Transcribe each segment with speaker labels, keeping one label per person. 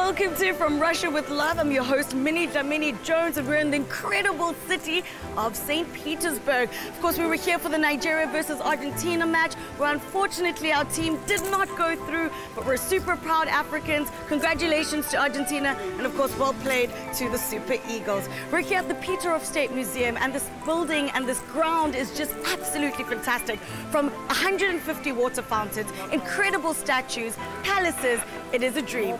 Speaker 1: Welcome to From Russia with Love. I'm your host, Minnie Dlamini Jones, and we're in the incredible city of St. Petersburg. Of course, we were here for the Nigeria versus Argentina match, where unfortunately our team did not go through, but we're super proud Africans. Congratulations to Argentina, and of course, well played to the Super Eagles. We're here at the Peterhof State Museum, and this building and this ground is just absolutely fantastic. From 150 water fountains, incredible statues, palaces, it is a dream.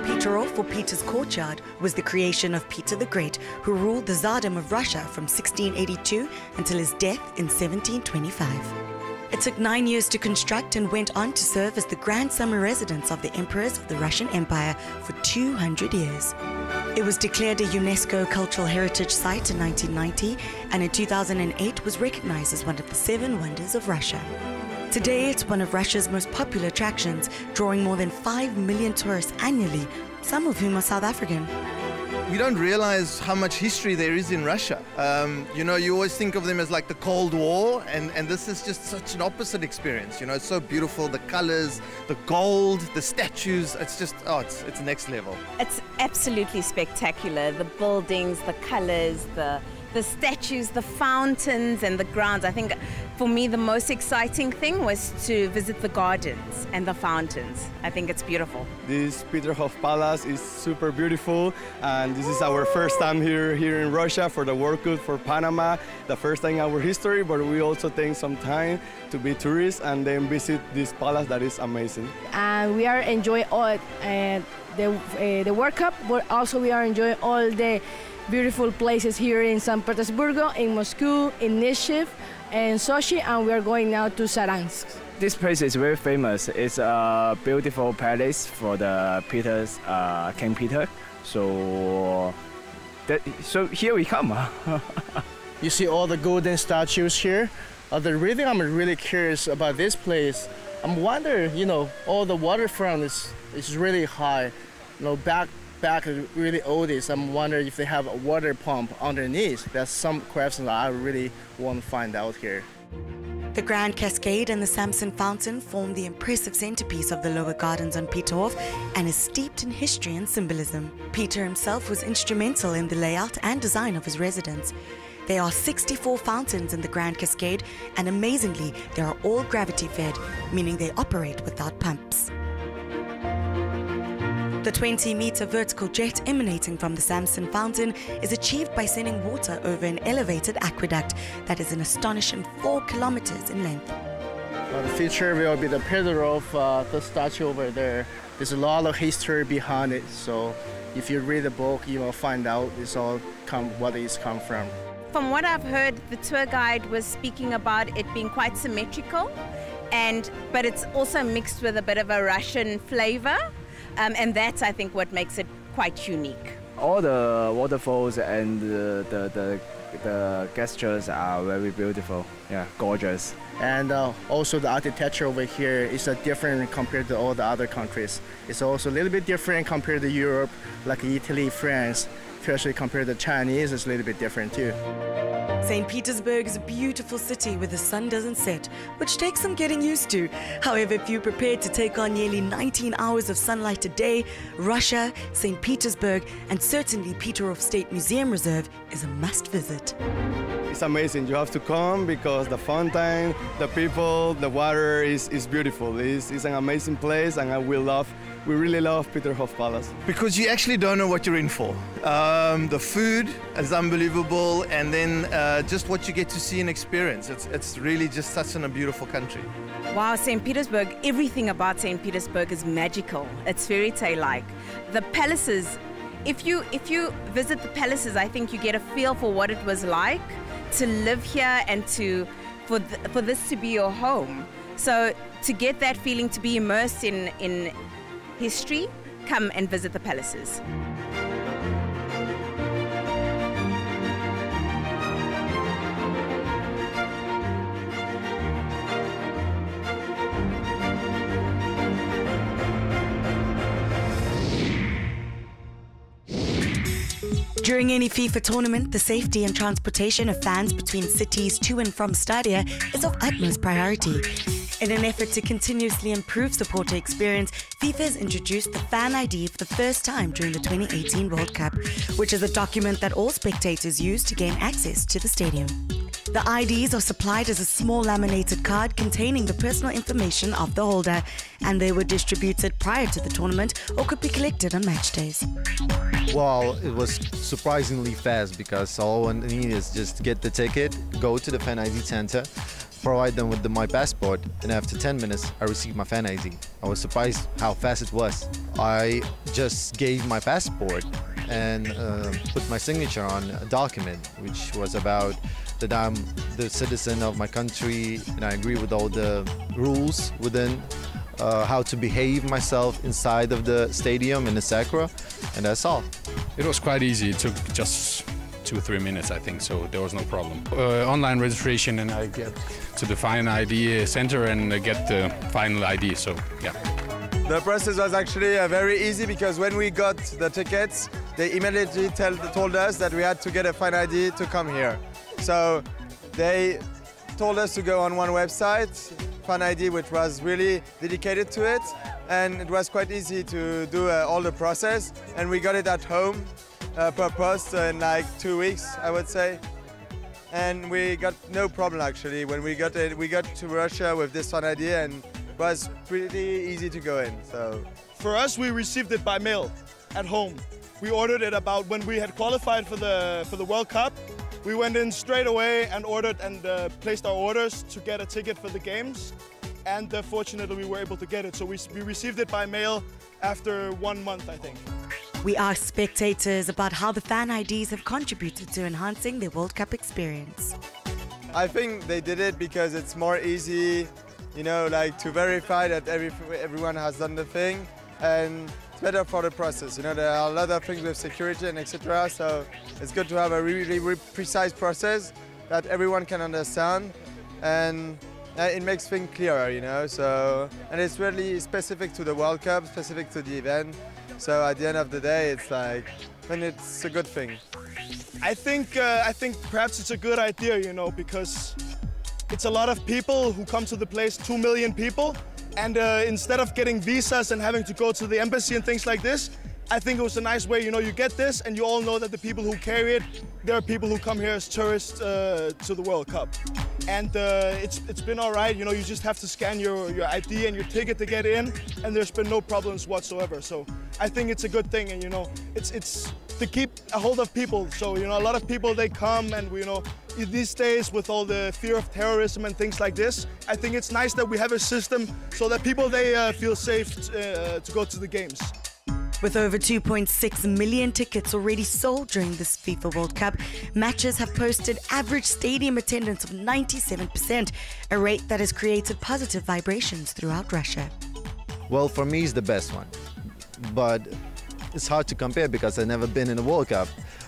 Speaker 2: Peterhof, or Peter's Courtyard, was the creation of Peter the Great, who ruled the Tsardom of Russia from 1682 until his death in 1725. It took 9 years to construct and went on to serve as the grand summer residence of the emperors of the Russian Empire for 200 years. It was declared a UNESCO Cultural Heritage Site in 1990 and in 2008 was recognized as one of the 7 wonders of Russia. Today, it's one of Russia's most popular attractions, drawing more than 5 million tourists annually, some of whom are South African.
Speaker 3: We don't realize how much history there is in Russia. You know, you always think of them as like the Cold War, and this is just such an opposite experience. You know, it's so beautiful, the colors, the gold, the statues, it's just, oh, it's next level.
Speaker 4: It's absolutely spectacular. The buildings, the colors, the statues, the fountains and the grounds. I think for me the most exciting thing was to visit the gardens and the fountains. I think it's beautiful.
Speaker 5: This Peterhof Palace is super beautiful, and this is our first time here in Russia for the World Cup for Panama. The first time in our history, but we also take some time to be tourists and then visit this palace that is amazing.
Speaker 6: And we are enjoying all the World Cup, but also we are enjoying all the beautiful places here in St. Petersburg, in Moscow, in Nishiv, and Sochi, and we are going now to Saransk.
Speaker 7: This place is very famous. It's a beautiful palace for the King Peter. So here we come.
Speaker 8: You see all the golden statues here. The reason I'm really curious about this place, I'm wondering, you know, all the waterfront is really high. You know, back really old is, I'm wondering if they have a water pump underneath. That's some questions I really want to find out here.
Speaker 2: The Grand Cascade and the Samson Fountain form the impressive centerpiece of the lower gardens on Peterhof and is steeped in history and symbolism. Peter himself was instrumental in the layout and design of his residence. There are 64 fountains in the Grand Cascade, and amazingly, they are all gravity-fed, meaning they operate without pumps. The 20-meter vertical jet emanating from the Samson Fountain is achieved by sending water over an elevated aqueduct that is an astonishing 4 kilometers in length.
Speaker 8: The feature will be the Peterhof, the statue over there. There's a lot of history behind it, so if you read the book, you will find out what it's come from.
Speaker 4: From what I've heard, the tour guide was speaking about it being quite symmetrical, but it's also mixed with a bit of a Russian flavor. And that's, I think, what makes it quite unique.
Speaker 7: All the waterfalls and the gestures are very beautiful, yeah, gorgeous.
Speaker 8: And also the architecture over here is different compared to all the other countries. It's also a little bit different compared to Europe, like Italy, France, especially compared to Chinese, it's a little bit different too.
Speaker 2: St. Petersburg is a beautiful city where the sun doesn't set, which takes some getting used to. However, if you're prepared to take on nearly 19 hours of sunlight a day, Russia, St. Petersburg, and certainly Peterhof State Museum Reserve is a must visit.
Speaker 5: It's amazing. You have to come because the fountain, the people, the water is beautiful. It's an amazing place, and we really love Peterhof Palace.
Speaker 3: Because you actually don't know what you're in for. The food is unbelievable, and then just what you get to see and experience. It's really just such a beautiful country.
Speaker 4: Wow, St. Petersburg, everything about St. Petersburg is magical. It's fairy tale-like. The palaces, if you visit the palaces, I think you get a feel for what it was like to live here and for this to be your home. So to get that feeling, to be immersed in history, come and visit the palaces.
Speaker 2: During any FIFA tournament, the safety and transportation of fans between cities to and from stadia is of utmost priority. In an effort to continuously improve supporter experience, FIFA has introduced the Fan ID for the first time during the 2018 World Cup, which is a document that all spectators use to gain access to the stadium. The IDs are supplied as a small laminated card containing the personal information of the holder, and they were distributed prior to the tournament or could be collected on match days.
Speaker 9: Well, it was surprisingly fast because all I need is just get the ticket, go to the Fan ID center, provide them with my passport, and after 10 minutes I received my Fan ID. I was surprised how fast it was. I just gave my passport and put my signature on a document which was about that I'm the citizen of my country and I agree with all the rules within how to behave myself inside of the stadium in the Sacra, and that's all.
Speaker 10: It was quite easy. It took just 2-3 minutes, I think, so there was no problem. Online registration, and I get to the Fan ID center and get the final ID, so yeah.
Speaker 11: The process was actually very easy because when we got the tickets, they immediately told us that we had to get a Fan ID to come here. So they told us to go on one website, Fan ID, which was really dedicated to it, and it was quite easy to do all the process, and we got it at home per post in like 2 weeks, I would say. And we got no problem actually. When we got to Russia with this Fan ID, and it was pretty easy to go in. So
Speaker 12: for us, we received it by mail at home. We ordered it about when we had qualified for the World Cup. We went in straight away and ordered and placed our orders to get a ticket for the games. And fortunately, we were able to get it. So we received it by mail after 1 month, I think.
Speaker 2: We asked spectators about how the Fan IDs have contributed to enhancing their World Cup experience.
Speaker 11: I think they did it because it's more easy, you know, like to verify that everyone has done the thing, and it's better for the process. You know, there are a lot of things with security and etc. So it's good to have a really precise process that everyone can understand, and it makes things clearer, you know. So, and it's really specific to the World Cup, specific to the event. So at the end of the day, it's like, when it's a good thing.
Speaker 12: I think perhaps it's a good idea, you know, because it's a lot of people who come to the place, 2 million people, and instead of getting visas and having to go to the embassy and things like this, I think it was a nice way, you know, you get this and you all know that the people who carry it, there are people who come here as tourists to the World Cup. And it's been all right, you know, you just have to scan your ID and your ticket to get in, and there's been no problems whatsoever. So I think it's a good thing, and you know, it's to keep a hold of people. So, you know, a lot of people, they come, and you know, these days with all the fear of terrorism and things like this, I think it's nice that we have a system so that people, they feel safe to go to the games.
Speaker 2: With over 2.6 million tickets already sold during this FIFA World Cup, matches have posted average stadium attendance of 97%, a rate that has created positive vibrations throughout Russia.
Speaker 9: Well, for me, it's the best one, but it's hard to compare because I've never been in a World Cup.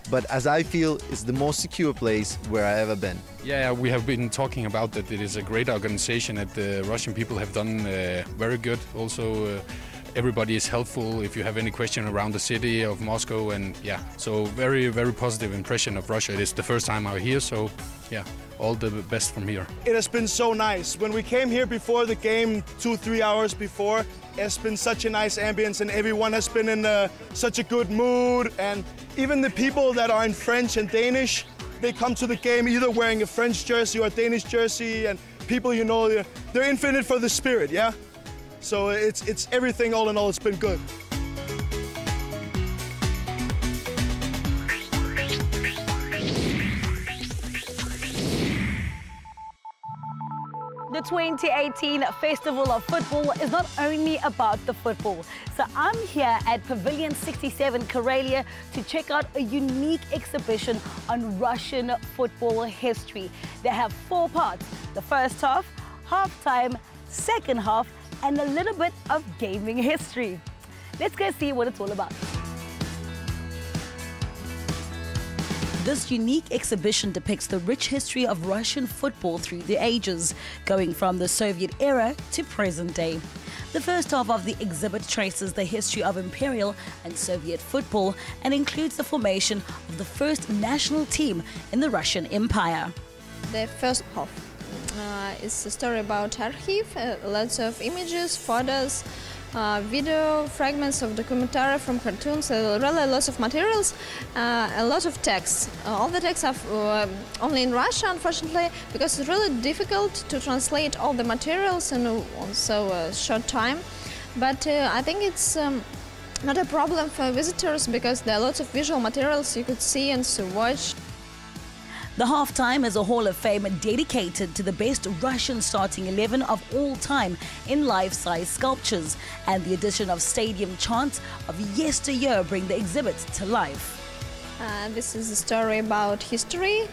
Speaker 9: But as I feel, it's the most secure place where I've ever been.
Speaker 10: Yeah, we have been talking about that it is a great organization, that the Russian people have done very good. Also, everybody is helpful if you have any question around the city of Moscow, and yeah, so very positive impression of Russia. It is the first time I'm here, so yeah, all the best from here.
Speaker 12: It has been so nice. When we came here before the game, 2-3 hours before, it's been such a nice ambience, and everyone has been in such a good mood, and even the people that are in French and Danish, they come to the game either wearing a French jersey or a Danish jersey, and people, you know, they're in it for the spirit, yeah? So it's everything, all in all, it's been good.
Speaker 1: The 2018 Festival of Football is not only about the football. So I'm here at Pavilion 67 Karelia to check out a unique exhibition on Russian football history. They have 4 parts: the first half, halftime, second half, and a little bit of gaming history. Let's go see what it's all about.
Speaker 13: This unique exhibition depicts the rich history of Russian football through the ages, going from the Soviet era to present day. The first half of the exhibit traces the history of Imperial and Soviet football and includes the formation of the first national team in the Russian Empire.
Speaker 14: The first half is a story about archive, lots of images, photos, video, fragments of documentary from cartoons, really lots of materials, a lot of text. All the texts are only in Russia, unfortunately, because it's really difficult to translate all the materials in so a short time. But I think it's not a problem for visitors because there are lots of visual materials you could see and to watch.
Speaker 13: The halftime is a Hall of Fame dedicated to the best Russian starting 11 of all time in life-size sculptures, and the addition of stadium chants of yesteryear bring the exhibit to life.
Speaker 14: This is a story about history.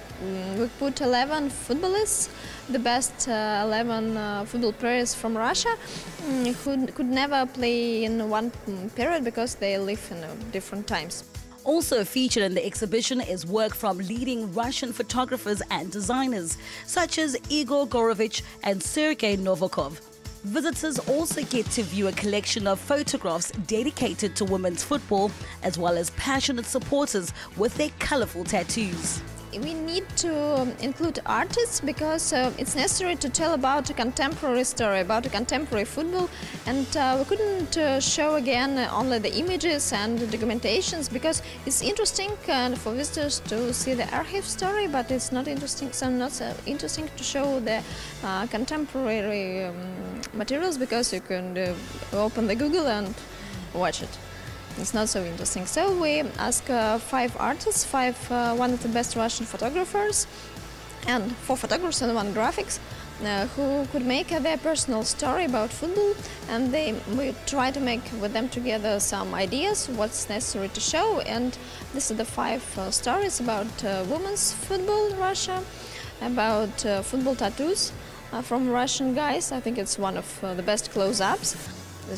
Speaker 14: We put 11 footballers, the best 11 football players from Russia, who could never play in one period because they live in different times.
Speaker 13: Also featured in the exhibition is work from leading Russian photographers and designers, such as Igor Gorovich and Sergei Novikov. Visitors also get to view a collection of photographs dedicated to women's football, as well as passionate supporters with their colorful tattoos.
Speaker 14: We need to include artists because it's necessary to tell about a contemporary story, about a contemporary football, and we couldn't show again only the images and the documentations because it's interesting for visitors to see the archive story, but it's not interesting, not so interesting to show the contemporary materials because you can open the Google and watch it. It's not so interesting. So we asked 5 artists, one of the best Russian photographers, and 4 photographers and 1 graphics, who could make their personal story about football, and we try to make with them together some ideas, what's necessary to show, and this is the 5 stories about women's football in Russia, about football tattoos from Russian guys. I think it's one of the best close-ups.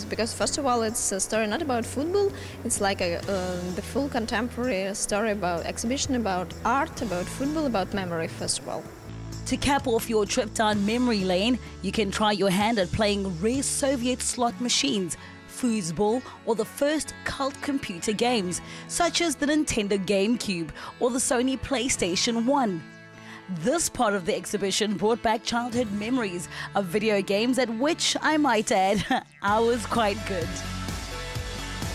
Speaker 14: Because first of all, it's a story not about football, it's like the full contemporary story about exhibition, about art, about football, about memory first of all.
Speaker 13: To cap off your trip down memory lane, you can try your hand at playing rare Soviet slot machines, foosball, or the first cult computer games, such as the Nintendo GameCube or the Sony PlayStation 1. This part of the exhibition brought back childhood memories of video games at which, I might add, I was quite good.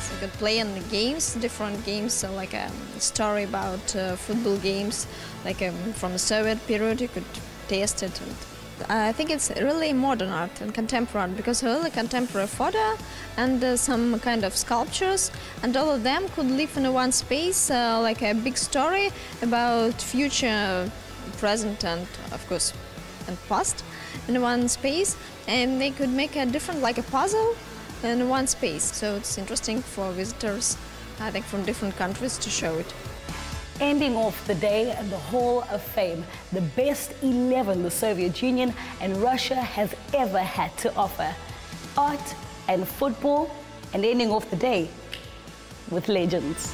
Speaker 14: So you could play in the games, different games, so like a story about football games, like from the Soviet period, you could taste it. And I think it's really modern art and contemporary art because really contemporary photo and some kind of sculptures, and all of them could live in one space, like a big story about future, present and of course and past in one space, and they could make a different, like a puzzle in one space. So it's interesting for visitors, I think, from different countries to show it.
Speaker 13: Ending off the day in the Hall of Fame, the best 11 the Soviet Union and Russia has ever had to offer. Art and football, and ending off the day with legends.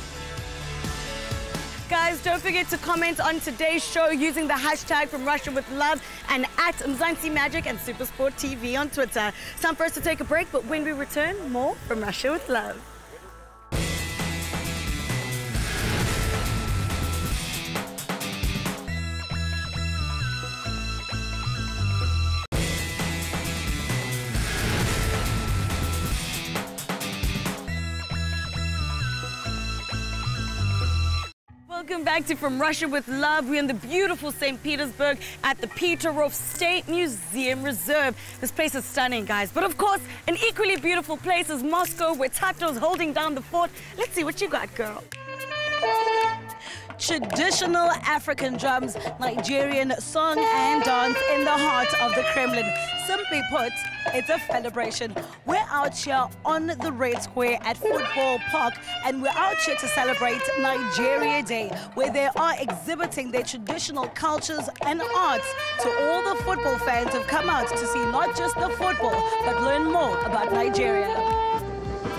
Speaker 1: Guys, don't forget to comment on today's show using the hashtag From Russia With Love and at Mzansi Magic and SuperSport TV on Twitter. It's time for us to take a break, but when we return, more From Russia With Love. Welcome back to From Russia With Love. We're in the beautiful St. Petersburg at the Peterhof State Museum Reserve. This place is stunning, guys. But of course, an equally beautiful place is Moscow, where Tato's holding down the fort. Let's see what you got, girl.
Speaker 13: Traditional African drums, Nigerian song and dance in the heart of the Kremlin. Simply put, it's a celebration. We're out here on the Red Square at Football Park, and we're out here to celebrate Nigeria Day, where they are exhibiting their traditional cultures and arts to all the football fans who've come out to see not just the football, but learn more about Nigeria.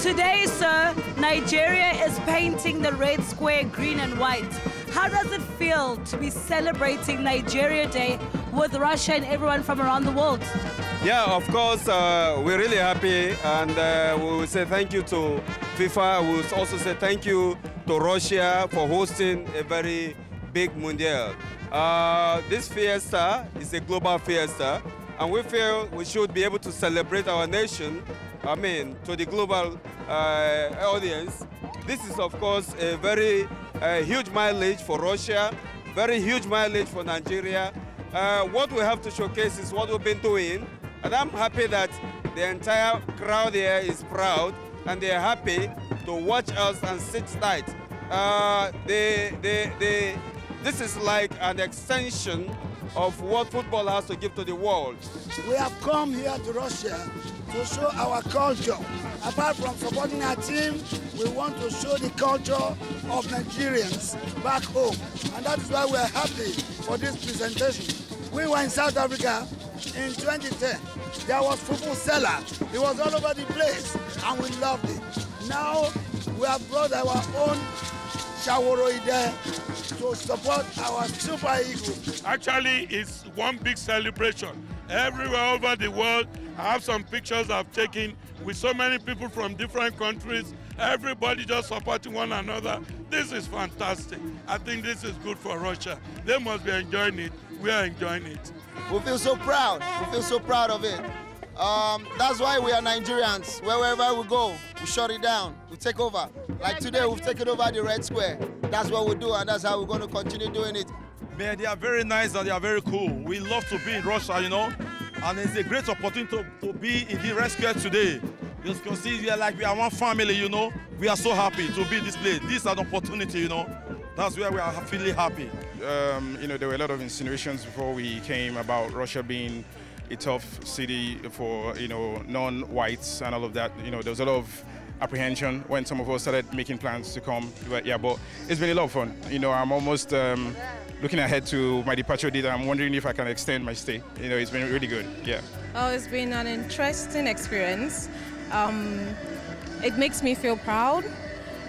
Speaker 13: Today, sir, Nigeria is painting the Red Square green and white. How does it feel to be celebrating Nigeria Day with Russia and everyone from around the world?
Speaker 15: Yeah, of course, we're really happy, and we will say thank you to FIFA. We will also say thank you to Russia for hosting a very big Mundial. This fiesta is a global fiesta, and we feel we should be able to celebrate our nation, to the global audience. This is, of course, a very huge mileage for Russia, very huge mileage for Nigeria. What we have to showcase is what we've been doing, and I'm happy that the entire crowd here is proud, and they're happy to watch us and sit tight. This is like an extension of what football has to give to the world.
Speaker 16: We have come here to Russia to show our culture. Apart from supporting our team, we want to show the culture of Nigerians back home. And that is why we are happy for this presentation. We were in South Africa in 2010. There was football seller. It was all over the place, and we loved it. Now we have brought our own Shaworoide to support our Super Eagles.
Speaker 17: Actually, it's one big celebration. Everywhere over the world, I have some pictures I've taken with so many people from different countries. Everybody just supporting one another. This is fantastic. I think this is good for Russia. They must be enjoying it. We are enjoying it.
Speaker 18: We feel so proud. We feel so proud of it. That's why we are Nigerians. Wherever we go, we shut it down. We take over. Like today, we've taken over the Red Square. That's what we do, and that's how we're going to continue doing it.
Speaker 19: Man, they are very nice and they are very cool. We love to be in Russia, you know, and it's a great opportunity to be in the Red Square today. You can see we are one family, you know. We are so happy to be in this place. This is an opportunity, you know. That's where we are feeling happy.
Speaker 20: You know, there were a lot of insinuations before we came about Russia being a tough city for, you know, non-whites and all of that. You know, there was a lot of apprehension when some of us started making plans to come. But yeah, but it's been a lot of fun. You know, I'm almost looking ahead to my departure date. I'm wondering if I can extend my stay. You know, it's been really good, yeah.
Speaker 21: Oh, it's been an interesting experience. It makes me feel proud,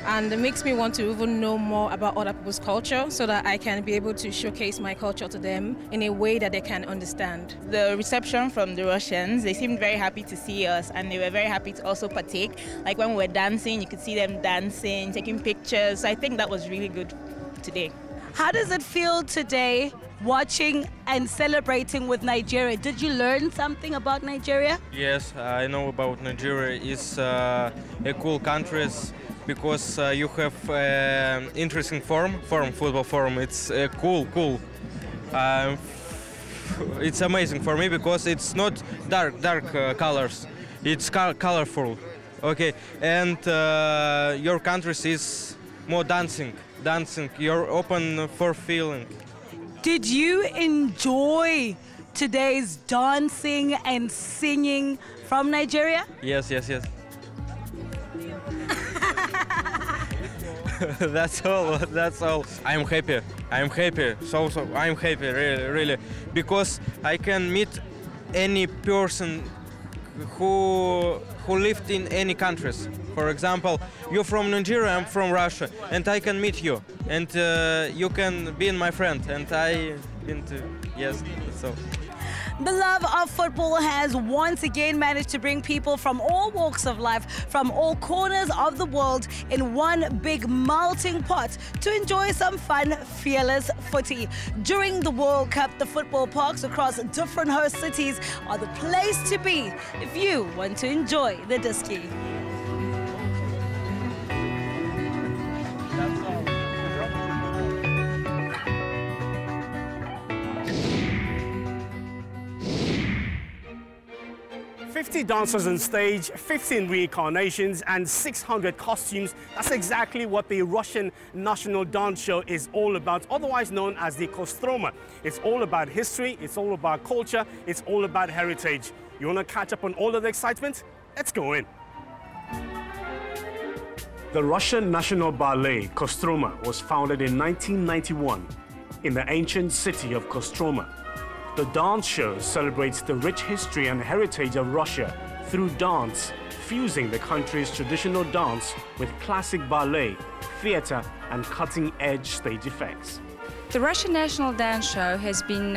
Speaker 21: and it makes me want to even know more about other people's culture so that I can be able to showcase my culture to them in a way that they can understand.
Speaker 22: The reception from the Russians, they seemed very happy to see us, and they were very happy to also partake. Like when we were dancing, you could see them dancing, taking pictures. So I think that was really good today.
Speaker 13: How does it feel today watching and celebrating with Nigeria? Did you learn something about Nigeria?
Speaker 23: Yes, I know about Nigeria. It's a cool country because you have interesting football form. It's cool. It's amazing for me because it's not dark colors. It's colorful. Okay, and your country is more dancing. You're open for feeling.
Speaker 13: Did you enjoy today's dancing and singing from Nigeria?
Speaker 23: Yes. That's all. I'm happy. So I'm happy, really, because I can meet any person who lived in any countries. For example, you're from Nigeria, I'm from Russia, and I can meet you, and you can be my friend, and I been to, yes, so.
Speaker 13: The love of football has once again managed to bring people from all walks of life, from all corners of the world, in one big melting pot to enjoy some fun, fearless footy. During the World Cup, the football parks across different host cities are the place to be if you want to enjoy the disky.
Speaker 24: That's all. 50 dancers on stage, 15 reincarnations, and 600 costumes. That's exactly what the Russian National Dance Show is all about, otherwise known as the Kostroma. It's all about history, it's all about culture, it's all about heritage. You want to catch up on all of the excitement? Let's go in. The Russian National Ballet, Kostroma, was founded in 1991 in the ancient city of Kostroma. The dance show celebrates the rich history and heritage of Russia through dance, fusing the country's traditional dance with classic ballet, theater, and cutting-edge stage effects.
Speaker 5: The Russian National Dance Show has been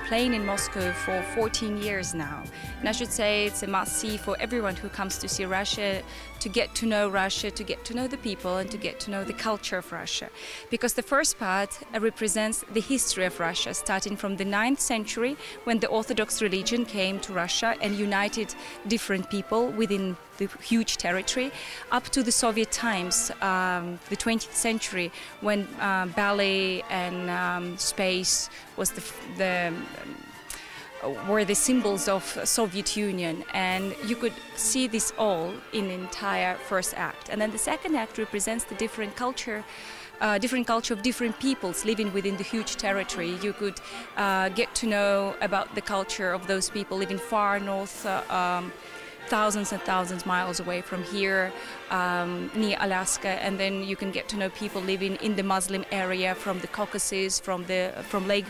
Speaker 5: playing in Moscow for 14 years now. And I should say it's a must-see for everyone who comes to see Russia, to get to know Russia, to get to know the people and to get to know the culture of Russia. Because the first part represents the history of Russia, starting from the 9th century when the Orthodox religion came to Russia and united different people within the huge territory, up to the Soviet times, the 20th century, when ballet and space was were the symbols of Soviet Union, and you could see this all in the entire first act. And then the second act represents the different culture of different peoples living within the huge territory. You could get to know about the culture of those people living far north, thousands and thousands miles away from here, near Alaska, and then you can get to know people living in the Muslim area, from the Caucasus, from Lake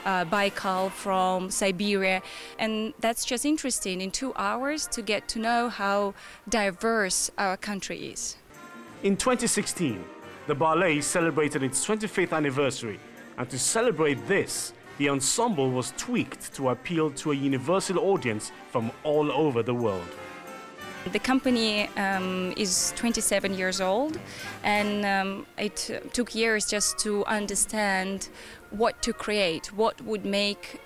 Speaker 5: Baikal, from Siberia. And that's just interesting in 2 hours to get to know how diverse our country is.
Speaker 24: In 2016, the ballet celebrated its 25th anniversary, and to celebrate this, the ensemble was tweaked to appeal to a universal audience from all over the world.
Speaker 5: The company is 27 years old, and it took years just to understand what to create, what would make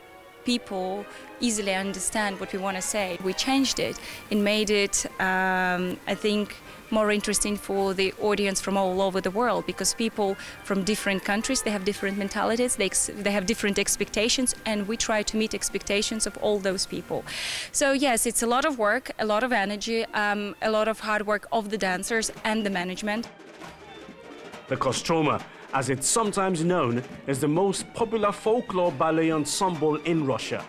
Speaker 5: people easily understand what we want to say. We changed it and made it, I think, more interesting for the audience from all over the world, because people from different countries, they have different mentalities, they have different expectations, and we try to meet expectations of all those people. So yes, it's a lot of work, a lot of energy, a lot of hard work of the dancers and the management.
Speaker 24: The Kostroma, as it's sometimes known, is the most popular folklore ballet ensemble in Russia,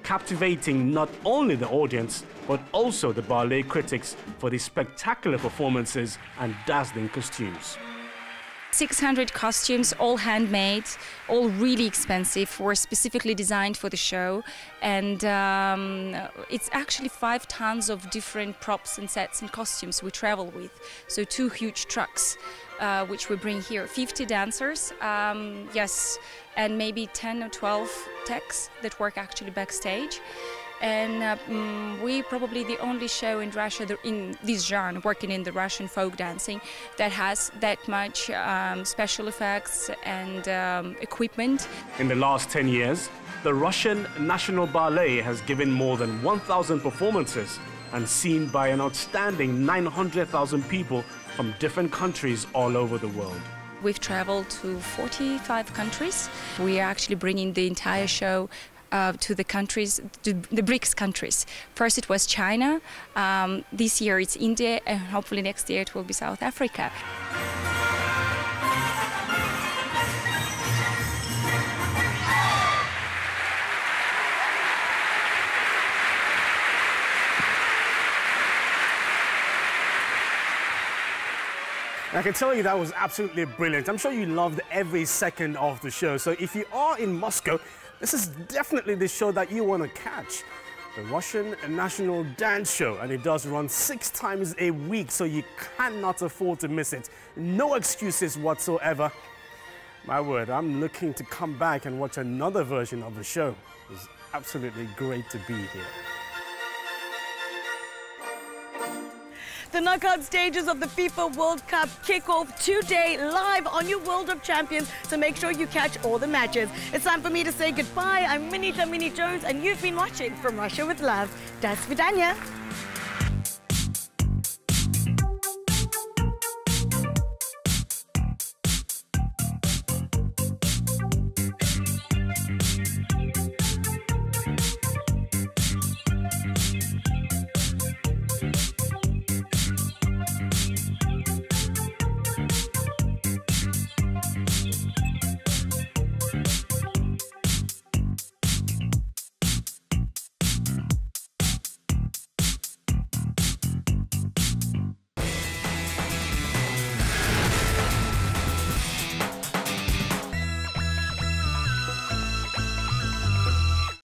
Speaker 24: captivating not only the audience, but also the ballet critics for the spectacular performances and dazzling costumes.
Speaker 5: 600 costumes, all handmade, all really expensive, were specifically designed for the show. And it's actually 5 tons of different props and sets and costumes we travel with. So 2 huge trucks, which we bring here. 50 dancers, yes, and maybe 10 or 12 techs that work actually backstage. And we're probably the only show in Russia in this genre, working in the Russian folk dancing, that has that much special effects and equipment.
Speaker 24: In the last 10 years, the Russian National Ballet has given more than 1,000 performances and seen by an outstanding 900,000 people from different countries all over the world.
Speaker 5: We've traveled to 45 countries. We are actually bringing the entire show to the countries, to the BRICS countries. First it was China, this year it's India, and hopefully next year it will be South Africa.
Speaker 24: I can tell you that was absolutely brilliant. I'm sure you loved every second of the show. So if you are in Moscow, this is definitely the show that you want to catch. The Russian National Dance Show, and it does run 6 times a week, so you cannot afford to miss it. No excuses whatsoever. My word, I'm looking to come back and watch another version of the show. It's absolutely great to be here.
Speaker 1: The knockout stages of the FIFA World Cup kick off today live on your World of Champions, so make sure you catch all the matches. It's time for me to say goodbye. I'm Minnie Dlamini Jones, and you've been watching From Russia with Love. Das Vidanya.